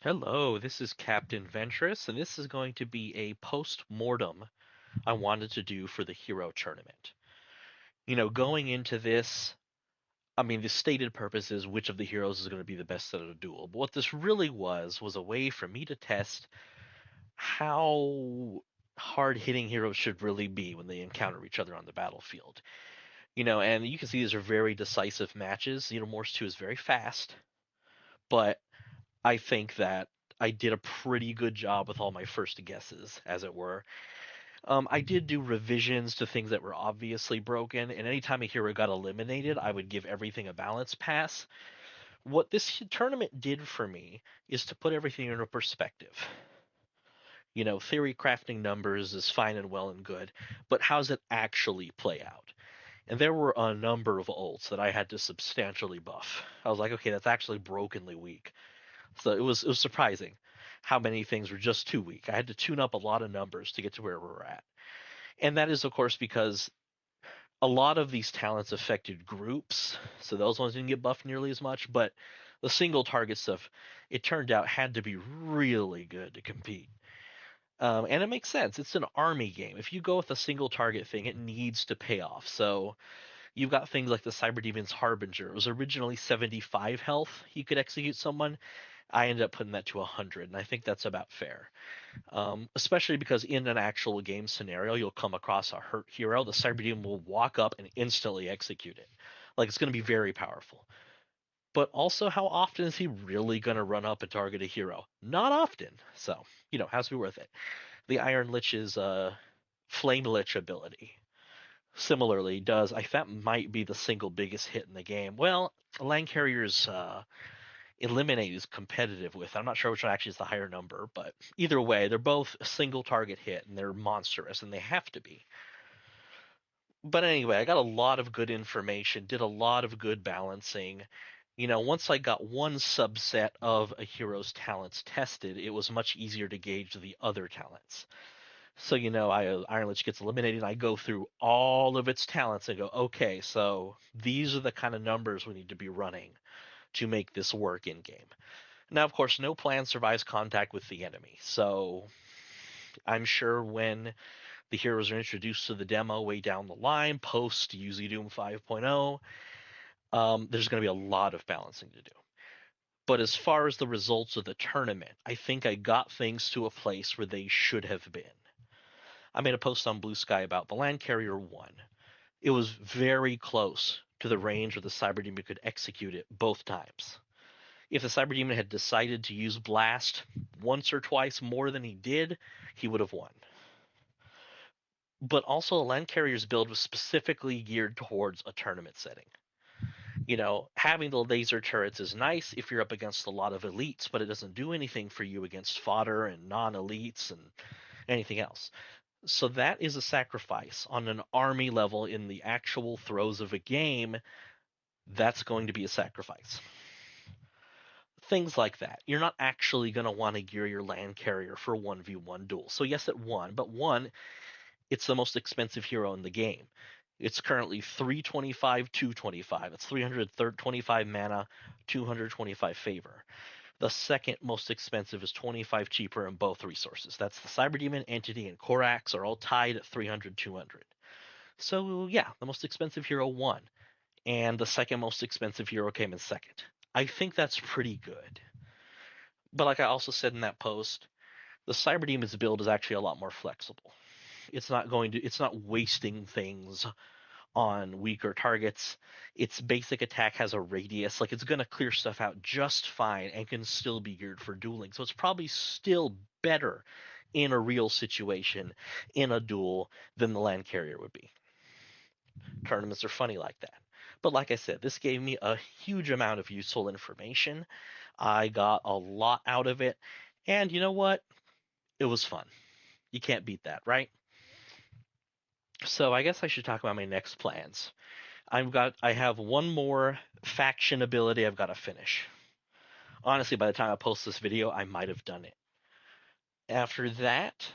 Hello, this is Captain Ventress, and this is going to be a post-mortem I wanted to do for the hero tournament. Going into this, the stated purpose is which of the heroes is going to be the best at a duel. But what this really was a way for me to test how hard-hitting heroes should really be when they encounter each other on the battlefield. And you can see these are very decisive matches. Morse 2 is very fast, but I think that I did a pretty good job with all my first guesses, as it were. I did do revisions to things that were obviously broken, and anytime a hero got eliminated, I would give everything a balance pass. What this tournament did for me is to put everything into perspective. Theory crafting numbers is fine and well and good, but how does it actually play out? And there were a number of ults that I had to substantially buff. I was like, okay, that's actually brokenly weak. So it was surprising how many things were just too weak. I had to tune up a lot of numbers to get to where we're at. And that is, of course, because a lot of these talents affected groups, so those ones didn't get buffed nearly as much. But the single target stuff, it turned out, had to be really good to compete. And it makes sense. It's an army game. If you go with a single target thing, it needs to pay off. So you've got things like the Cyber Demon's Harbinger. It was originally 75 health. He could execute someone. I ended up putting that to 100, and I think that's about fair. Especially because in an actual game scenario, you'll come across a hurt hero. The Cyber Demon will walk up and instantly execute it. Like, it's going to be very powerful. But also, how often is he really going to run up and target a hero? Not often. So, has to be worth it. The Iron Lich's Flame Lich ability similarly does, I that might be the single biggest hit in the game. Well, Land Carrier's Eliminate is competitive with. I'm not sure which one actually is the higher number, but either way, they're both a single target hit and they're monstrous, and they have to be. But anyway, I got a lot of good information, did a lot of good balancing. Once I got one subset of a hero's talents tested, it was much easier to gauge the other talents. So, Iron Lich gets eliminated, and I go through all of its talents and go, okay, so these are the kind of numbers we need to be running to make this work in game. Now, of course, no plan survives contact with the enemy, so I'm sure when the heroes are introduced to the demo way down the line, post ZDoom 5.0, there's going to be a lot of balancing to do. But as far as the results of the tournament, I think I got things to a place where they should have been. I made a post on Blue Sky about the Land Carrier 1. It was very close to the range where the Cyber Demon could execute it both times. If the Cyber Demon had decided to use Blast once or twice more than he did, he would have won. But also, the Land Carrier's build was specifically geared towards a tournament setting. Having the laser turrets is nice if you're up against a lot of elites, but it doesn't do anything for you against fodder and non-elites and anything else. So that is a sacrifice on an army level in the actual throes of a game. That's going to be a sacrifice. Things like that. You're not actually going to want to gear your land carrier for a 1v1 duel. So yes, it won, but one, it's the most expensive hero in the game. It's currently 325, 225. It's 325 mana, 225 favor. The second most expensive is 25 cheaper in both resources. That's the Cyber Demon, Entity, and Korax are all tied at 300, 200. So yeah, the most expensive hero won, and the second most expensive hero came in second. I think that's pretty good. But like I also said in that post, the Cyber Demon's build is actually a lot more flexible. It's not wasting things on weaker targets. Its basic attack has a radius, like it's going to clear stuff out just fine and can still be geared for dueling. So it's probably still better in a real situation in a duel than the land carrier would be. Tournaments are funny like that. But like I said, this gave me a huge amount of useful information. I got a lot out of it. And you know what? It was fun. You can't beat that, right? So I guess I should talk about my next plans. I have one more faction ability I've got to finish. Honestly, by the time I post this video, I might have done it. After that,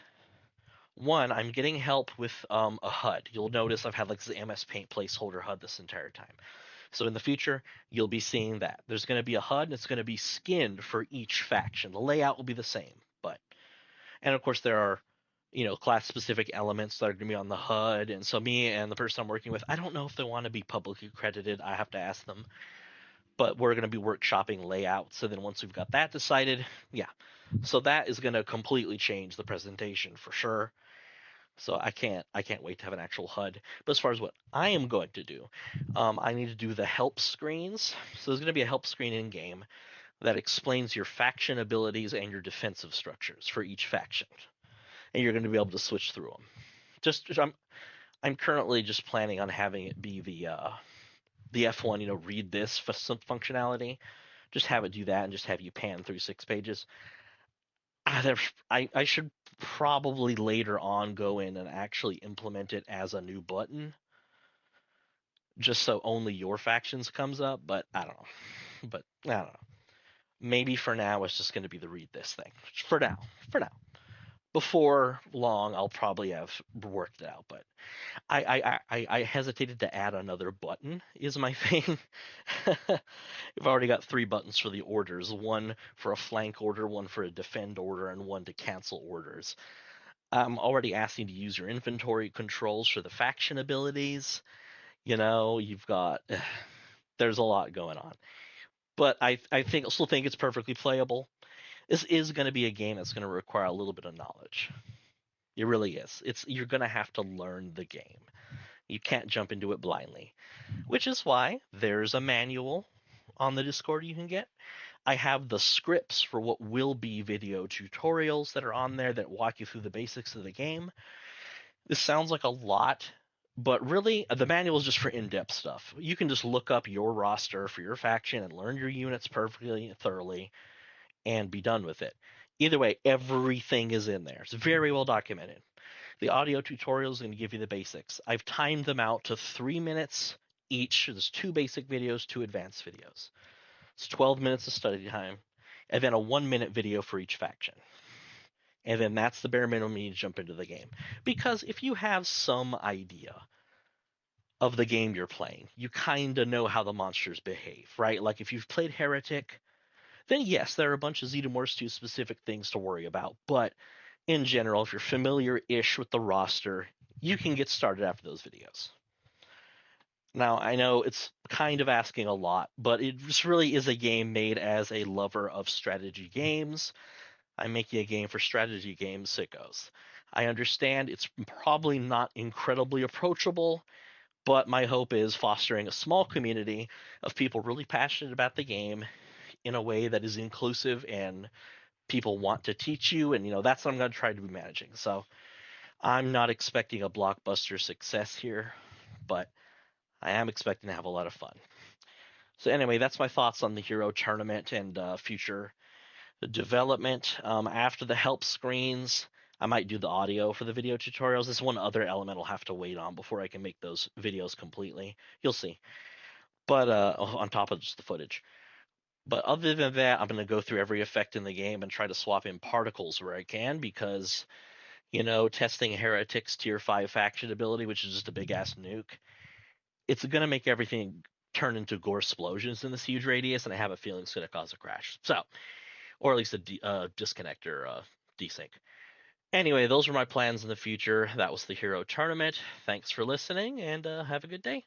one, I'm getting help with a HUD. You'll notice I've had like this MS Paint placeholder HUD this entire time. So in the future, you'll be seeing that. There's going to be a HUD and it's going to be skinned for each faction. The layout will be the same, but and of course there are class specific elements that are going to be on the HUD. And so me and the person I'm working with, I don't know if they want to be publicly credited. I have to ask them. But we're going to be workshopping layouts. And then once we've got that decided, yeah. So that is going to completely change the presentation for sure. So I can't wait to have an actual HUD. But as far as what I am going to do, I need to do the help screens. So there's going to be a help screen in game that explains your faction abilities and your defensive structures for each faction, and you're going to be able to switch through them. I'm currently just planning on having it be the F1, read this for some functionality. Just have it do that and just have you pan through 6 pages. I should probably later on go in and actually implement it as a new button, just so only your factions comes up. But I don't know. But I don't know. Maybe for now it's just going to be the read this thing. For now. For now. Before long, I'll probably have worked it out. But I hesitated to add another button is my thing. I've already got 3 buttons for the orders, one for a flank order, one for a defend order, and one to cancel orders. I'm already asking to use your inventory controls for the faction abilities. You've got there's a lot going on. But I still think it's perfectly playable. This is going to be a game that's going to require a little bit of knowledge. It really is. You're going to have to learn the game. You can't jump into it blindly, which is why there's a manual on the Discord you can get. I have the scripts for what will be video tutorials that are on there that walk you through the basics of the game. This sounds like a lot, but really the manual is just for in-depth stuff. You can just look up your roster for your faction and learn your units perfectly thoroughly and be done with it. Either way, everything is in there. It's very well documented. The audio tutorial is going to give you the basics. I've timed them out to 3 minutes each. There's 2 basic videos, 2 advanced videos. It's 12 minutes of study time, and then a 1 minute video for each faction. And then that's the bare minimum you need to jump into the game. Because if you have some idea of the game you're playing, you kind of know how the monsters behave, right? Like if you've played Heretic, then yes, there are a bunch of ZDoom Wars 2 specific things to worry about. But in general, if you're familiar-ish with the roster, you can get started after those videos. Now, I know it's kind of asking a lot, but it just really is a game made as a lover of strategy games. I'm making a game for strategy games sickos. I understand it's probably not incredibly approachable, but my hope is fostering a small community of people really passionate about the game in a way that is inclusive and people want to teach you. And, that's what I'm going to try to be managing. So I'm not expecting a blockbuster success here, but I am expecting to have a lot of fun. So anyway, that's my thoughts on the Hero Tournament and future development. After the help screens, I might do the audio for the video tutorials. This one other element I'll have to wait on before I can make those videos completely. You'll see. But on top of just the footage. But other than that, I'm going to go through every effect in the game and try to swap in particles where I can because, testing Heretic's Tier 5 faction ability, which is just a big ass nuke, it's going to make everything turn into gore explosions in this huge radius, and I have a feeling it's going to cause a crash. So, or at least a disconnect or desync. Anyway, those are my plans in the future. That was the Hero Tournament. Thanks for listening, and have a good day.